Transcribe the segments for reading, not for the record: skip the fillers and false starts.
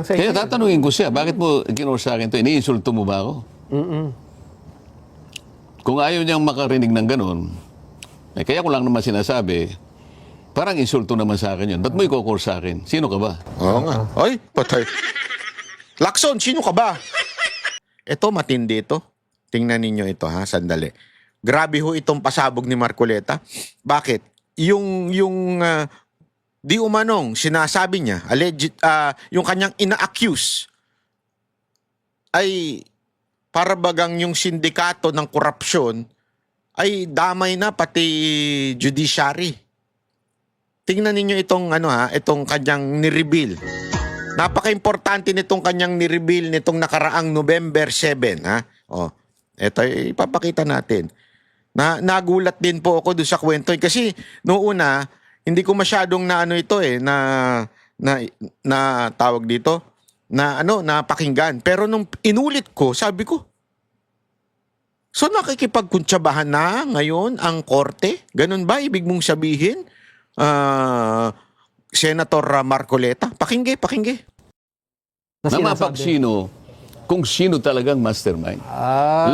Kaya tatanungin ko siya, bakit mo kinur sa akin ito? Iniinsulto mo ba ako? Kung ayaw niyang makarinig ng ganun, kaya ko lang naman sinasabi, parang insulto naman sa akin yun. Ba't mo ikukor sa akin? Sino ka ba? Oo nga. Ay, patay. Lacson, sino ka ba? Ito, matindi ito. Tingnan ninyo ito, ha? Sandali. Grabe ho itong pasabog ni Marcoleta. Bakit? Di umanong, sinasabi niya, yung kanyang ina-accuse ay para bagang yung sindikato ng korupsyon ay damay na pati judiciary. Tingnan ninyo itong itong kanyang ni-reveal. Napaka-importante nitong kanyang ni-reveal nitong nakaraang November 7, ha? Oh, ito ipapakita natin. Nagulat din po ako doon sa kwento kasi noong una hindi ko masyadong na tawag dito na pakinggan. Pero nung inulit ko, sabi ko, so nakikipagkuntsabahan na ngayon ang korte? Ganun ba ibig mong sabihin? Senator Marcoleta, pakingge. Na mapagsino kung sino talagang mastermind.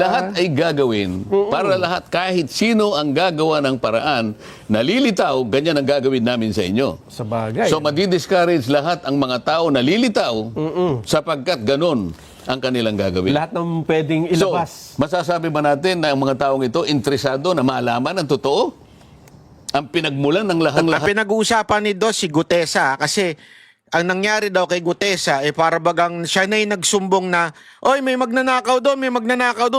Lahat ay gagawin para lahat, kahit sino ang gagawa ng paraan, nalilitaw, ganyan ang gagawin namin sa inyo. Sabagay. So madi-discourage lahat ang mga tao nalilitaw sapagkat ganun ang kanilang gagawin. Lahat ng pwedeng ilabas. So, masasabi ba natin na ang mga taong ito interesado na malaman ang totoo? Ang pinagmulan ng lahat. Pinag-uusapan ni Dos si Gutesa kasi ang nangyari daw kay Gutesa para bagang siya na nagsumbong na, oy, may magnanakaw doon.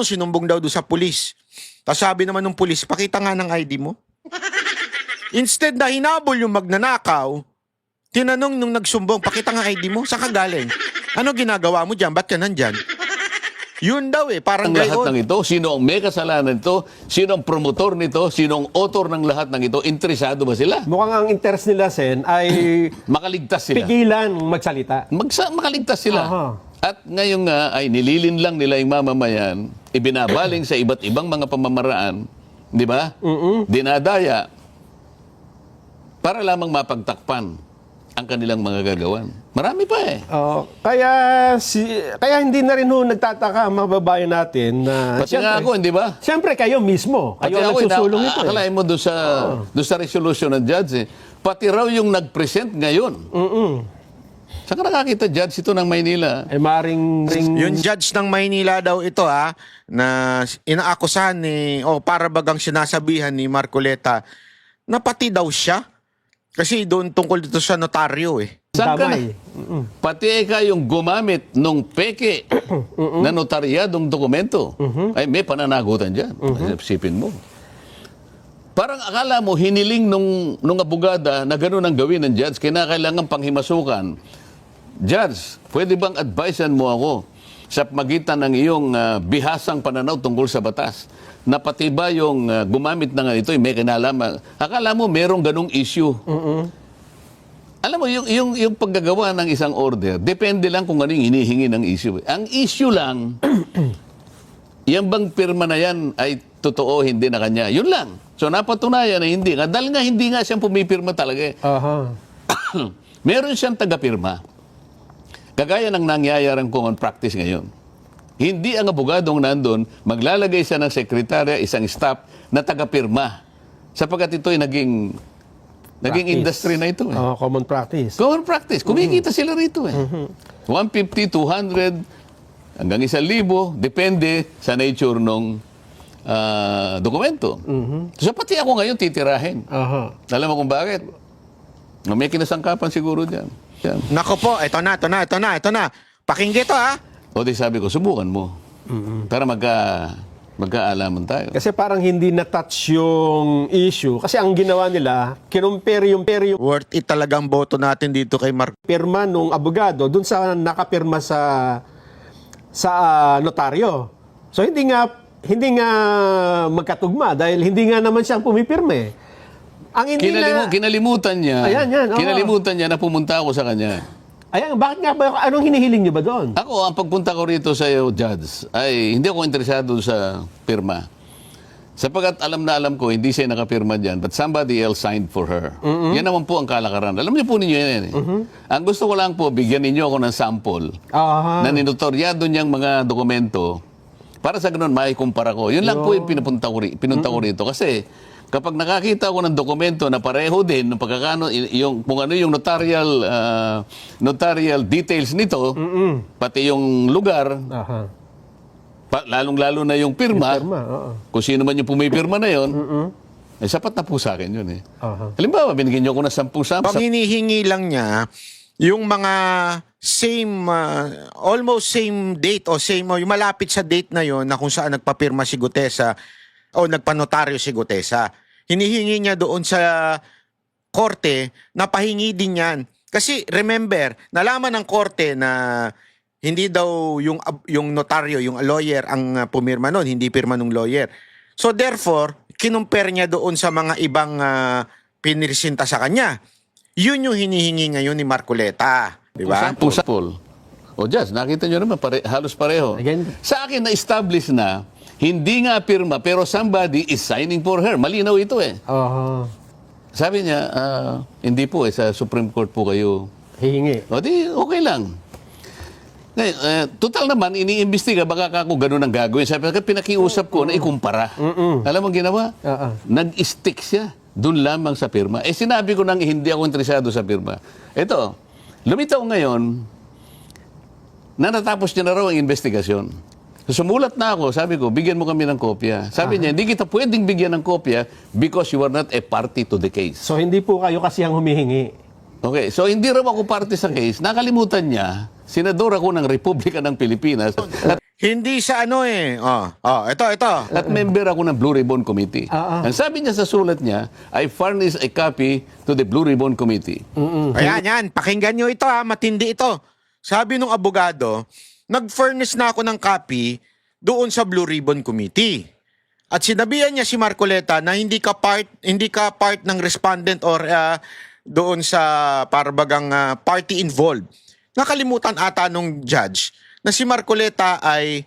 Sinumbong daw doon sa pulis. Tapos sabi naman ng pulis, pakita nga ng ID mo. Instead na hinabol yung magnanakaw, tinanong nung nagsumbong, pakita nga ID mo, saan ka galing? Ano ginagawa mo dyan? Ba't ka nandyan? Yun daw parang ang lahat ng ito, sino ang may kasalanan nito, sino ang promotor nito, sino ang author ng lahat ng ito, interesado ba sila? Mukhang ang interest nila, Sen, ay Makaligtas sila. pigilan magsalita. Makaligtas sila. Aha. At ngayon nga ay nililin lang nila yung mamamayan, ibinabaling sa iba't ibang mga pamamaraan, di ba? Dinadaya para lamang mapagtakpan ang kanilang mga gagawan. Marami pa Kaya hindi na rin nagtataka ang mga babae natin na Pati nga ako, hindi ba? Siyempre kayo mismo, kayo ang nagsusulong ito. Akalain mo doon sa resolution ng judge, pati raw yung nag-present ngayon. Saan ka nakakita, judge, ito ng Maynila? Yung judge ng Maynila daw ito na inaakusahan para bagang sinasabihan ni Marcoleta na pati daw siya. Kasi doon tungkol dito sa notaryo Saan ka na? Damay. Pati yung gumamit nung peke na notaryadong dokumento. Ay may pananagutan dyan. Isipin mo. Parang akala mo, hiniling nung abogada na gano'n ang gawin ng judge, kinakailangan panghimasukan. Judge, pwede bang advisean mo ako sa magitan ng iyong bihasang pananaw tungkol sa batas? Na pati ba yung gumamit na nga ito, may kinalaman. Akala mo merong ganong issue. Alam mo, yung paggagawa ng isang order, depende lang kung anong hinihingi ng issue. Ang issue lang, yung bang pirma na yan ay totoo, hindi na kanya. Yun lang. So napatunayan na hindi nga. Dahil nga hindi nga siyang pumipirma talaga. Meron siyang tagapirma. Kagaya ng nangyayarang common practice ngayon. Hindi ang abogadong nandun, maglalagay siya ng sekretarya, isang staff na tagapirma. Sapagkat ito ay naging industry na ito. Common practice. Common practice. Kumikita sila rito 150, 200, hanggang 1,000, depende sa nature ng dokumento. So pati ako ngayon titirahin. Alam mo kung bakit? May kinasangkapan siguro dyan. Nako po, ito na. Pakinggan ito O di sabi ko, subukan mo. Para magkaalaman tayo. Kasi parang hindi na-touch yung issue. Kasi ang ginawa nila, kinumpere yung Worth it talagang boto natin dito kay pirma nung abogado dun sa nakapirma sa notaryo. So hindi nga magkatugma dahil hindi nga naman siyang pumipirme. Ang hindi kinalimutan niya. Ayan, kinalimutan niya na pumunta ako sa kanya. Ayan, bakit nga ba? Anong hinihiling niyo ba doon? Ako, ang pagpunta ko rito sa iyo, Judge, ay hindi ako interesado sa pirma. Sapagat alam na alam ko, hindi siya nakapirma dyan, but somebody else signed for her. Yan naman po ang kalakaran. Alam niyo po ninyo yan. Eh. Ang gusto ko lang po, bigyan ninyo ako ng sample Aha. na ninotoryado niyang mga dokumento para sa ganun, maikumpara ko. Yun lang po yung pinunta ko rito. Kasi kapag nakakita ko ng dokumento na pareho din, ng pagkakano, kung ano yung notarial details nito, pati yung lugar, Aha. lalong-lalo na yung pirma, Oo. kung sino man yung pumipirma na yon, eh, sapat na po sa akin yun eh. Aha. Halimbawa, binigyan niyo ko ng 10 Pag hinihingi lang niya, yung mga same, almost same date o same, o yung malapit sa date na yon na kung saan nagpapirma si Gutesa o nagpanotaryo si Gutesa, hinihingi niya doon sa korte na pahingi din yan. Kasi remember, nalaman ng korte na hindi daw yung notaryo, yung lawyer ang pumirma noon, hindi pirma ng lawyer. So therefore, kinumpare niya doon sa mga ibang pinirsinta sa kanya. Yun yung hinihingi ngayon ni Marcoleta. Di ba? Sample. O Jazz, nakita nyo naman, halos pareho. Again. Sa akin, na-establish na, hindi nga pirma, pero somebody is signing for her. Malinaw ito eh. Aha. Sabi niya, hindi po eh, sa Supreme Court po kayo. Hihingi. O di, okay lang. Total naman, iniimbestiga, baka ako ganun ang gagawin. Sabi ko, pinakiusap ko na ikumpara. Alam mo ang ginawa? Nag-stick siya. Doon lamang sa pirma. Eh sinabi ko nang hindi ako interesado sa pirma. Ito, lumitaw ngayon, na natapos niya na raw ang investigasyon. So, sumulat na ako, sabi ko, bigyan mo kami ng kopya. Sabi niya, hindi kita pwedeng bigyan ng kopya because you are not a party to the case. So hindi po kayo kasi ang humihingi. Okay, so hindi raw ako party sa case. Nakalimutan niya, senador ako ng Republika ng Pilipinas at, Hindi sa ano eh. Ito. at member ako ng Blue Ribbon Committee. Ang sabi niya sa sulat niya, I furnish a copy to the Blue Ribbon Committee. Ayan, yan. Pakinggan nyo ito ha. Matindi ito. Sabi nung abogado, nag-furnish na ako ng copy doon sa Blue Ribbon Committee. At sinabihan niya si Marcoleta na hindi ka part ng respondent or doon sa parbagang party involved. Nakalimutan ata nung judge na si Marcoleta ay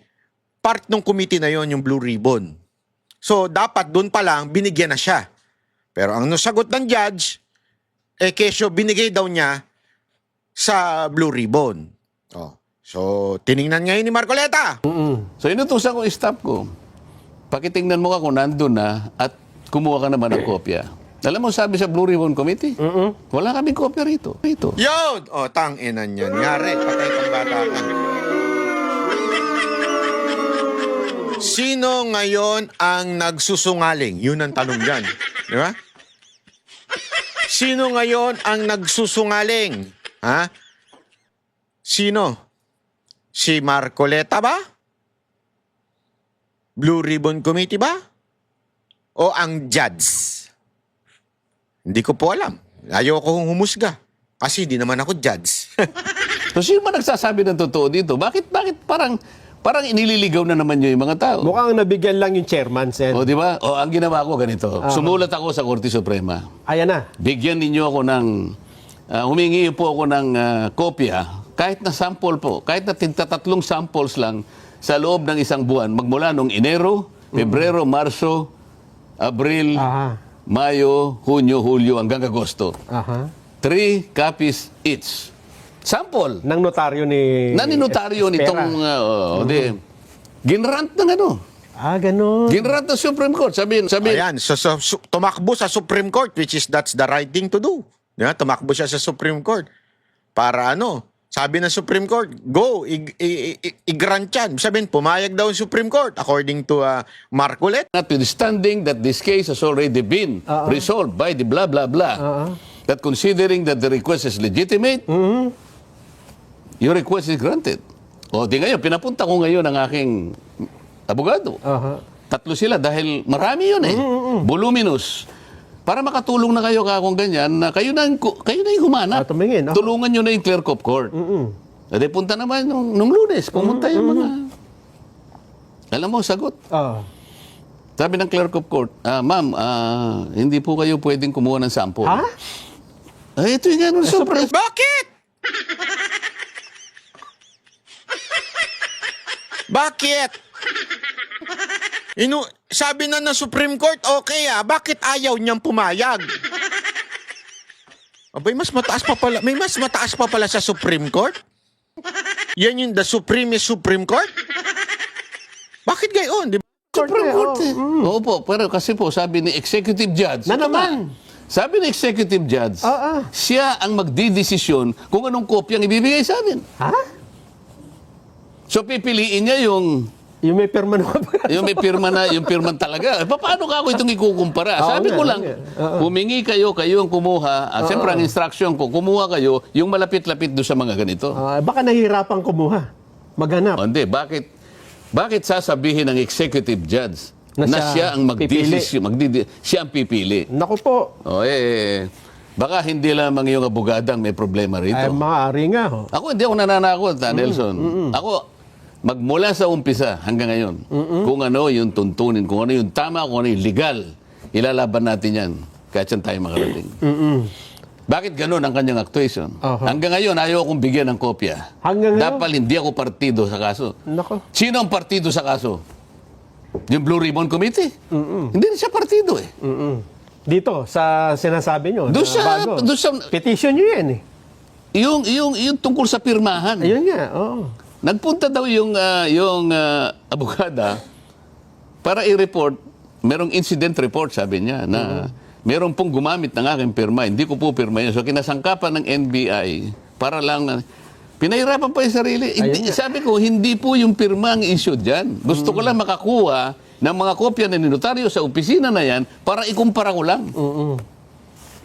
part ng committee na yon, yung Blue Ribbon. So, dapat doon pa lang, binigyan na siya. Pero ang nasagot ng judge, kesyo binigay daw niya sa Blue Ribbon. So, tiningnan ngayon ni Marcoleta. So inutusan ko staff ko, pakitingnan mo ka kung nandun na at kumuha ka naman ng kopya. Alam mo, sabi sa Blue Ribbon Committee, wala kaming kopya rito. Yun! Tang-inan yan. Yari, patay kang bata ka. Sino ngayon ang nagsusungaling? Yun ang tanong dyan. Di ba? Sino ngayon ang nagsusungaling? Ha? Sino? Si Marcoleta ba? Blue Ribbon Committee ba? O ang judge? Hindi ko po alam. Ayoko kong humusga. Kasi di naman ako judge. So sino ba nagsasabi ng totoo dito? Bakit parang inililigaw na naman yung mga tao? Mukhang nabigyan lang yung chairman, Sen. O di ba? O ang ginawa ko ganito. Sumulat ako sa Korte Suprema. Ayan na. Bigyan ninyo ako ng humingi po ako ng kopya, kahit na sample po, kahit na tatlong samples lang sa loob ng isang buwan, magmula nung Enero, Pebrero, Marso, Abril, Mayo, Hunyo, Hulyo, hanggang Agosto. 3 copies each. Sample. Ng notaryo ni... Naninotaryo nitong... ginrant ng ano? Ganun. Ginrant ng Supreme Court. Sabihin. Ayan, so, tumakbo sa Supreme Court, which is that's the right thing to do. Yeah, tumakbo siya sa Supreme Court. Para ano? Sabi ng Supreme Court, go, i-grant yan. Sabihin, pumayag daw ang Supreme Court according to Marcoleta. Notwithstanding that this case has already been resolved by the blah, blah, blah. That considering that the request is legitimate, your request is granted. O di ngayon, pinapunta ko ngayon ang aking abogado. 3 sila dahil marami yun eh. Voluminous. Para makatulong na kayo kung ganyan, na kayo na yung humanap. Tumingin. Tulungan nyo na yung clerk of court. At punta naman nung Lunes, pumunta yung mga... Alam mo, sagot. Sabi ng clerk of court, ma'am, hindi po kayo pwedeng kumuha ng sample. Ito yung ganun, surprise. Bakit? Bakit? sabi na ng Supreme Court, okay bakit ayaw niyang pumayag? Abay, mas mataas pa pala. May mas mataas pa pala sa Supreme Court? Yan yung the Supreme Court? Bakit gayon? Di ba? Supreme Court eh. Opo, pero kasi po, sabi ni Executive Judge. Na ito naman. Sabi ni Executive Judge, siya ang magdidesisyon kung anong kopyang ibibigay sa amin. Ha? So pipiliin niya yung Yung may pirma na yung may pirma na, yung pirman talaga. Paano ka ako itong ikukumpara? Sabi ko lang, humingi kayo ang kumuha. At siyempre ang instruction ko, kumuha kayo yung malapit-lapit doon sa mga ganito. Baka nahihirapan kumuha. Maghanap. O, hindi, bakit sasabihin ng executive judge na siya ang magdesisyon, siya ang pipili? Naku po. O baka hindi lamang yung abogadang may problema rito. Ay, maaari nga ho. Ako hindi ako nananakot, Nelson. Ako, magmula sa umpisa hanggang ngayon, kung ano yung tuntunin, kung ano yung tama, kung ano yung legal, ilalaban natin yan kahit saan tayo makarating. Bakit ganun ang kanyang actuation? Hanggang ngayon, ayaw akong bigyan ng kopya. Hanggang ngayon? Dapat hindi ako partido sa kaso. Nako. Sino ang partido sa kaso? Yung Blue Ribbon Committee? Hindi na siya partido eh. Dito, sa sinasabi nyo. Doon sa Petition nyo yan eh. yung tungkol sa pirmahan. Ayun nga, oo. Nagpunta daw yung abogada para i-report, merong incident report, sabi niya, na merong pong gumamit ng aking pirma. Hindi ko po pirma yun. So, kinasangkapan ng NBI para lang, pinahirapan pa yung sarili. Sabi ko, hindi po yung pirma ang issue dyan. Gusto ko lang makakuha ng mga kopya na ninotaryo sa opisina na yan para ikumpara ko lang.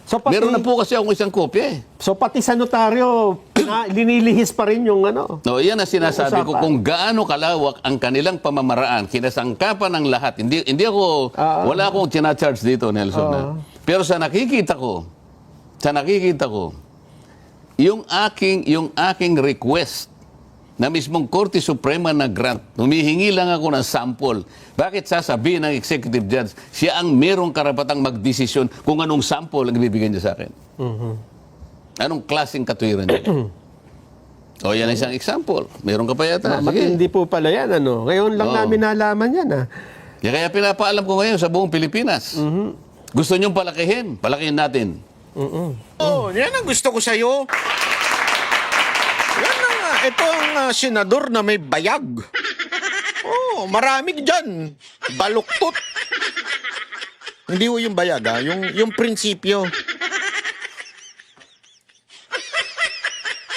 So, pati, Meron na po kasi akong isang kopya eh. So pati sa notaryo, linilihis pa rin yung ano. No, yan ang sinasabi ko Usapan. kung gaano kalawak ang kanilang pamamaraan, kinasangkapan ng lahat. Hindi ako wala akong tina-charge dito, Nelson. Pero sa nakikita ko, yung aking request na mismong Korte Suprema na grant, humihingi lang ako ng sample. Bakit sasabihin ng executive judge, siya ang merong karapatang magdesisyon kung anong sample ang ibibigay niya sa akin? Anong klaseng katwiran niya? O, yan isang example. Meron ka pa yata. Sige. Matindi po pala yan, ano. Ngayon lang namin nalaman yan, ah. Kaya pinapaalam ko ngayon sa buong Pilipinas. Gusto niyong palakihin? Palakihin natin. Yan ang gusto ko sa'yo. Yan ang, ito ang senador na may bayag. Marami dyan. Baluktot. Hindi ho yung bayag, yung prinsipyo.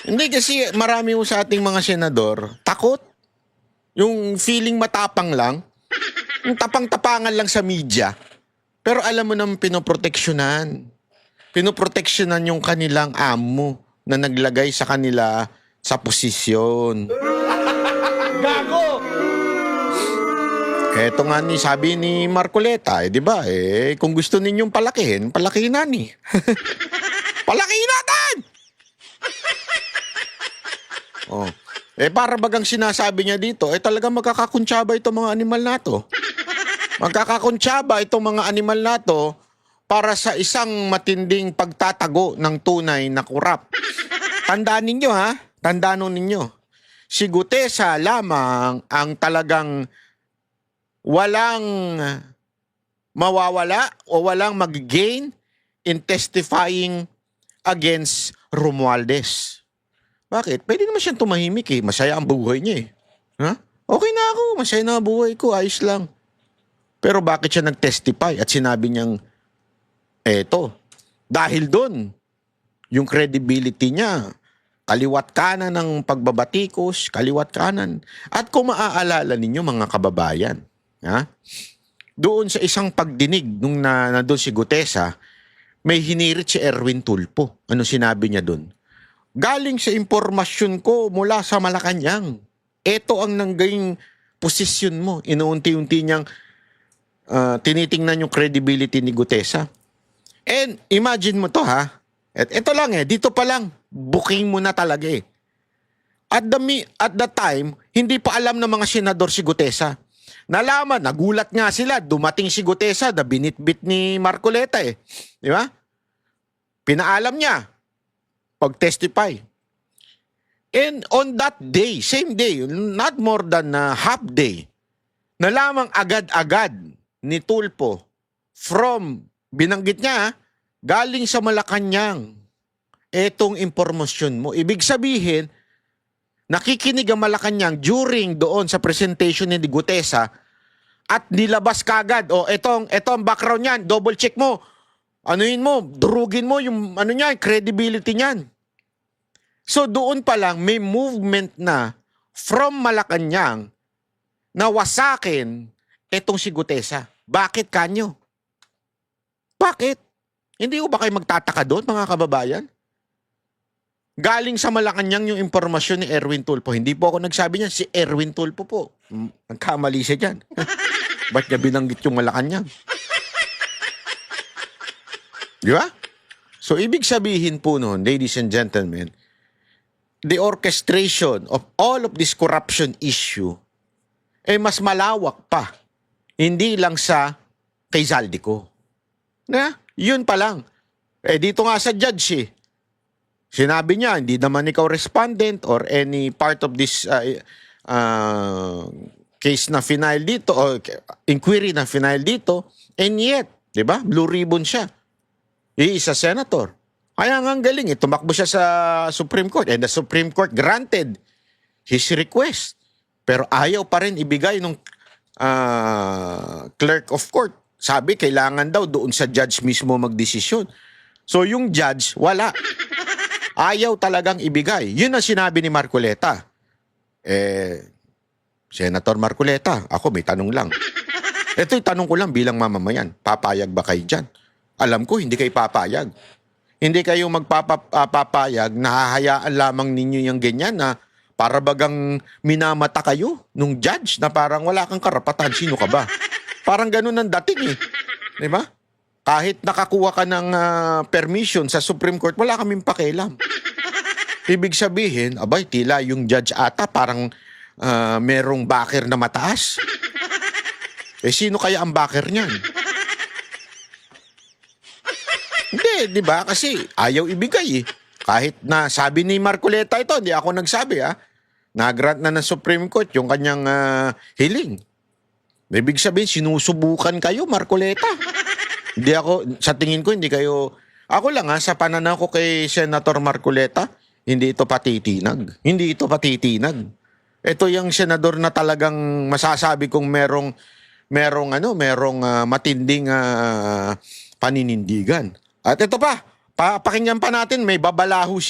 Hindi kasi marami ho sa ating mga senador, takot. Yung feeling matapang lang. Yung tapang-tapangan lang sa media. Pero alam mo naman pinoproteksyonan. Pinoproteksyonan yung kanilang amo na naglagay sa kanila sa posisyon. Gago! Eto nga sabi ni Marcoleta, di ba? Kung gusto ninyong palakihin na ni. Palakihin natin! Para bagang sinasabi niya dito, talagang magkakakuntsaba itong mga animal na to. Magkakakuntsaba itong mga animal na to para sa isang matinding pagtatago ng tunay na kurap. Tandaan ninyo tandaan ninyo. Si Gutesa lamang ang talagang walang mawawala o walang mag-gain in testifying against Romualdez. Bakit? Pwede naman siyang tumahimik eh. Masaya ang buhay niya eh. Okay na ako. Masaya na ang buhay ko. Ayos lang. Pero bakit siya nag-testify at sinabi niyang dahil doon, yung credibility niya, kaliwat kanan ng pagbabatikos, kaliwat kanan. At kung maaalala ninyo mga kababayan, doon sa isang pagdinig nung nandun si Gutesa, may hinirit si Erwin Tulfo. Ano sinabi niya doon? Galing sa impormasyon ko mula sa Malacanang. Ito ang nanggaying posisyon mo. Inuunti-unti niyang tinitingnan yung credibility ni Gutesa. And imagine mo to ito lang dito pa lang, booking mo na talaga At the time, hindi pa alam ng mga senador si Gutesa. Nalaman, nagulat nga sila, dumating si Gutesa, na binitbit ni Marcoleta Di ba? Pinaalam niya, pag-testify. And on that day, same day, not more than half day, nalamang agad-agad ni Tulfo from, binanggit niya, galing sa Malacanang, etong impormasyon mo. Ibig sabihin, nakikinig ang Malacanang during doon sa presentation ni Gutesa at nilabas kagad, eto ang background niyan, double check mo, anuin mo, durugin mo yung credibility niyan. So doon pa lang may movement na from Malacanang na wasakin etong si Gutesa. Bakit kanyo? Bakit? Hindi ko ba kayo magtataka doon, mga kababayan? Galing sa Malacanang yung impormasyon ni Erwin Tulfo. Hindi po ako nagsabi niyan, si Erwin Tulfo po. Nagkamali siya dyan. Ba't niya binanggit yung Malacanang? Di ba? So, ibig sabihin po noon, ladies and gentlemen, the orchestration of all of this corruption issue ay mas malawak pa. Hindi lang sa kay Zaldico. Na, yun pa lang. Dito nga sa judge sinabi niya, hindi naman ikaw respondent or any part of this case na final dito o inquiry na final dito, and yet, di ba, blue ribbon siya. Isa senator. Kaya nga ang galing, tumakbo siya sa Supreme Court and the Supreme Court granted his request. Pero ayaw pa rin ibigay nung clerk of court. Sabi, kailangan daw doon sa judge mismo magdesisyon. So yung judge, wala. Ayaw talagang ibigay. Yun ang sinabi ni Marcoleta. Senator Marcoleta, ako may tanong lang. Ito'y tanong ko lang bilang mamamayan. Papayag ba kayo dyan? Alam ko, hindi kayo papayag. Hindi kayo magpapayag, nahahayaan lamang ninyo yung ganyan na para bagang minamata kayo nung judge na parang wala kang karapatan. Sino ka ba? Parang ganun ang dating Di ba? Kahit nakakuha ka ng permission sa Supreme Court, wala kaming pakialam. Ibig sabihin, abay, tila yung judge ata parang merong backer na mataas. Sino kaya ang backer niyan? Hindi, di ba? Kasi ayaw ibigay Kahit na sabi ni Marcoleta ito, hindi ako nagsabi na-grant na ng Supreme Court yung kanyang hiling. Ibig sabihin, sinusubukan kayo, Marcoleta. Hindi ako, sa tingin ko, hindi kayo, ako lang sa pananaw ko kay Senator Marcoleta, hindi ito patitinag. Hindi ito patitinag. Ito yung senador na talagang masasabi kong merong matinding paninindigan. At ito pa, pakinggan pa natin, may babalahu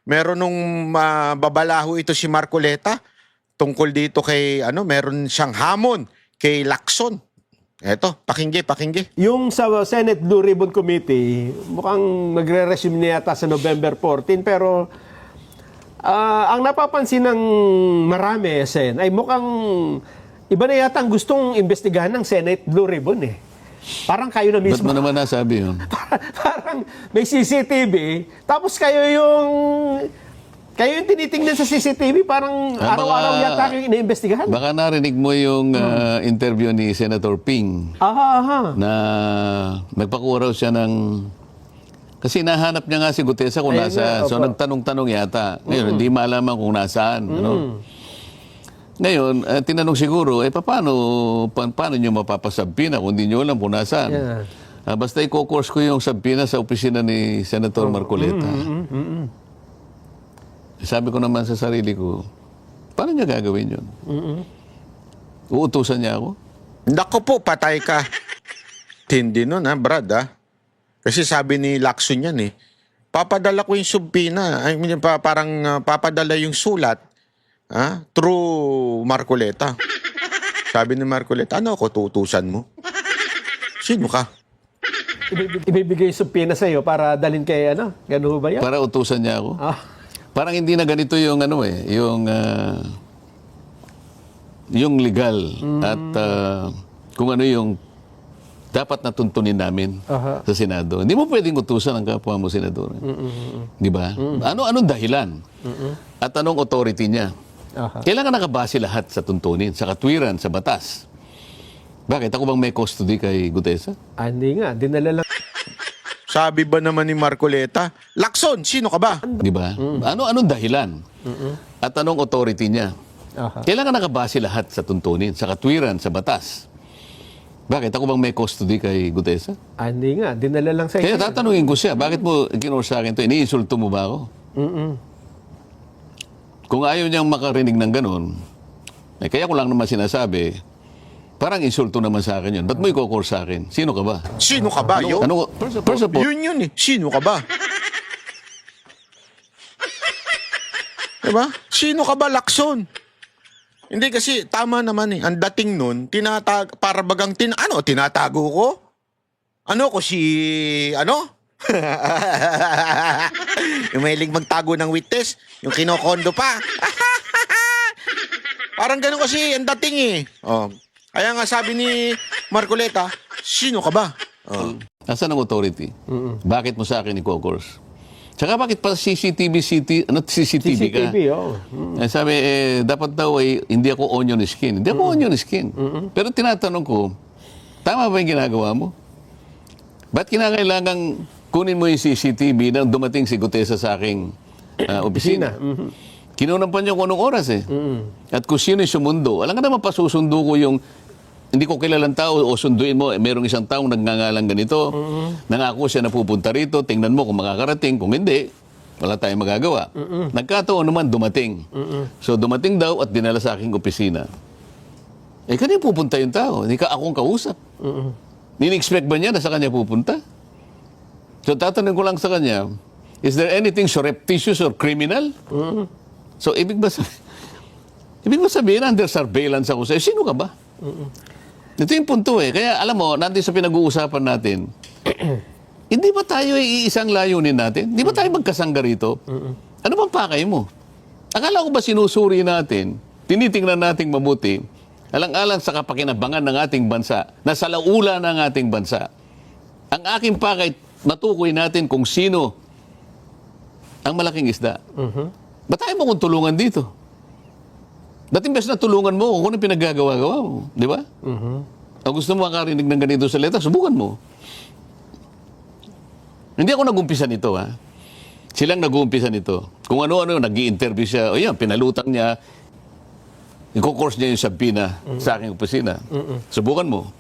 meron nung babalahu ito si Marcoleta tungkol dito kay meron siyang hamon kay Lacson. Eto, pakinggi. Yung sa Senate Blue Ribbon Committee, mukhang magre-resume na yata sa November 14, pero ang napapansin ng marami, Sen, ay mukhang iba na yata ang gustong imbestigahan ng Senate Blue Ribbon Parang kayo na mismo. Ba't mo naman nasabi yun? Parang may CCTV, tapos kayo yung tinitingnan sa CCTV, parang araw-araw yata kayo iniimbestigahan. Baka narinig mo yung interview ni Senator Ping na nagpakuha raw siya ng... Kasi nahanap niya nga si Gutesa kung nasaan. So nagtanong-tanong yata. Ngayon, hindi malaman kung nasaan. Ngayon, tinanong siguro, paano nyo mapapasabpina kung hindi nyo alam kung nasaan? Yeah. Basta i-course ko yung sabpina sa opisina ni Senator Marcoleta. Sabi ko naman sa sarili ko, paano niya gagawin yun? Uutusan niya ako? Naku po, patay ka. Tindi nun Brad Kasi sabi ni Lacson yan papadala ko yung subpina. I mean, parang papadala yung sulat through Marcoleta. Sabi ni Marcoleta, ano ako tuutusan mo? Sino ka? Ibibigay yung subpoena sa iyo para dalhin kay Gano'n ba yan? Para utusan niya ako? Parang hindi na ganito yung yung legal at kung ano yung dapat natuntunin namin sa Senado. Hindi mo pwedeng utusan ang kapwa mo senador. Di ba? Anong dahilan? At anong authority niya? Kailangan nakabase lahat sa tuntunin, sa katwiran, sa batas. Bakit? Ako bang may custody kay Gutesa? Hindi nga. Dinala lang. Sabi ba naman ni Marcoleta, Lacson, sino ka ba? Di ba? Anong dahilan? At anong authority niya? Kailangan nakabase lahat sa tuntunin, sa katwiran, sa batas. Bakit? Ako bang may custody kay Gutesa? Hindi nga, dinala lang sa Kaya inyo. tatanungin ko siya, bakit mo kinor sa akin to? Iniinsulto mo ba ako? Kung ayaw niyang makarinig ng ganun, kaya ko lang naman sinasabi, parang insulto naman sa akin yun. Ba't mo i-call sa akin? Sino ka ba? Sino ka ba? Ano, first of all, Yun eh. Sino ka ba? Diba? Sino ka ba, Lacson? Hindi kasi tama naman eh. Ang dating nun, para bagang tinatago ko? Ano ko si ano? Yung mahilig magtago ng witness, yung kinokondo pa. Parang ganun kasi ang dating eh. Oh. Kaya nga sabi ni Marcoleta, sino ka ba? Oh. asan ang authority? Bakit mo sa akin i-course? Tsaka bakit pa CCTV ka? oo. Sabi, dapat daw hindi ako onion skin. Hindi ako onion skin. Pero tinatanong ko, tama ba yung ginagawa mo? Ba't kinakailangan kunin mo yung CCTV nang dumating si Gutesa sa aking opisina? Kinunan pa niyo kung anong oras eh. At kung sino yung sumundo. Alam ka naman, pasusundo ko yung hindi ko kilalang tao o sunduin mo, merong isang taong nagngangalang ganito, nangako siya na pupunta rito, tingnan mo kung makakarating, kung hindi, wala tayong magagawa. Nagkataon naman, dumating. So dumating daw at dinala sa aking opisina. Kanina pupunta yung tao, hindi ka akong kausap. Nini-expect ba niya na sa kanya pupunta? So tatanungin ko lang sa kanya, is there anything surreptitious or criminal? So ibig ba sabihin, under surveillance ako sa'yo, sino ka ba? Ito yung punto eh. Kaya alam mo, nandun sa pinag-uusapan natin, hindi ba tayo iisang layunin natin? Hindi ba tayo magkasangga rito? Ano bang pakay mo? Akala ko ba sinusuri natin, tinitingnan nating mabuti, alang-alang sa kapakinabangan ng ating bansa, na sa laula ng ating bansa. Ang aking pakay, matukoy natin kung sino ang malaking isda. Ba't tayo mo kung tulungan dito? Ba't imbes na tulungan mo kung ano pinaggagawa-gawa mo? Di ba? Kung gusto mo makarinig ng ganito sa letra, subukan mo. Hindi ako nag-umpisa nito, ha? Silang nag-uumpisa nito. Kung ano-ano, nag-i-interview siya, o yan, pinalutang niya, i-course niya yung sabina sa aking opisina. Subukan mo.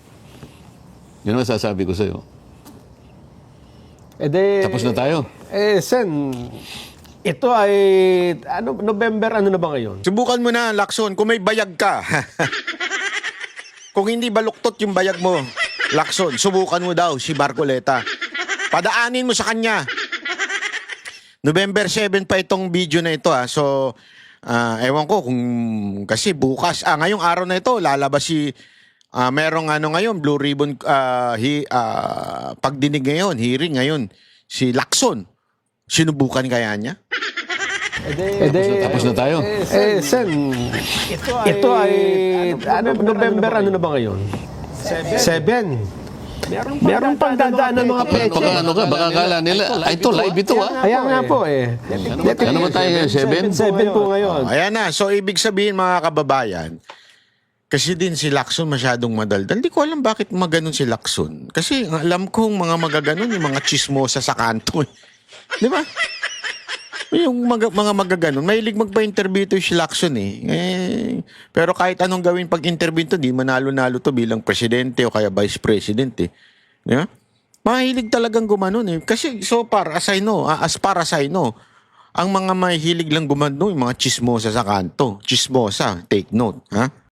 Yun ang masasabi ko sa'yo. Tapos na tayo. Sen, ito ay, November, ano na ba ngayon? Subukan mo na, Lacson, kung may bayag ka. Kung hindi baluktot yung bayag mo, Lacson, subukan mo daw si Marcoleta. Padaanin mo sa kanya. November 7 pa itong video na ito ha. So, ewan ko kung kasi bukas, ngayong araw na ito, lalabas si, merong ngayon, Blue Ribbon, pagdinig ngayon, hearing ngayon, si Lacson. Sinubukan kaya niya? Tapos na tayo. Sen, ito ay, November, ano na ba ngayon? 7. Meron pang dadaan ng mga peche. Baka kala nila, ito live ito ha. Kaya nga po eh. Ano ba tayo ngayon, 7? 7 po ngayon. Ayan na. So, ibig sabihin mga kababayan, kasi din si Lacson masyadong madaldal. Hindi ko alam bakit maganon si Lacson. Kasi alam kong mga magaganon, yung mga chismosa sa kanto. Di ba? Yung mga magaganon, mahilig magpa-interview to si Lacson eh. Pero kahit anong gawin pag-interview to, di manalo-nalo to bilang presidente o kaya vice president eh. Di ba? Mahilig talagang gumanon eh. Kasi so far, as far as I know, ang mga mahilig lang gumanon, yung mga chismosa sa kanto. Chismosa, take note. Ha?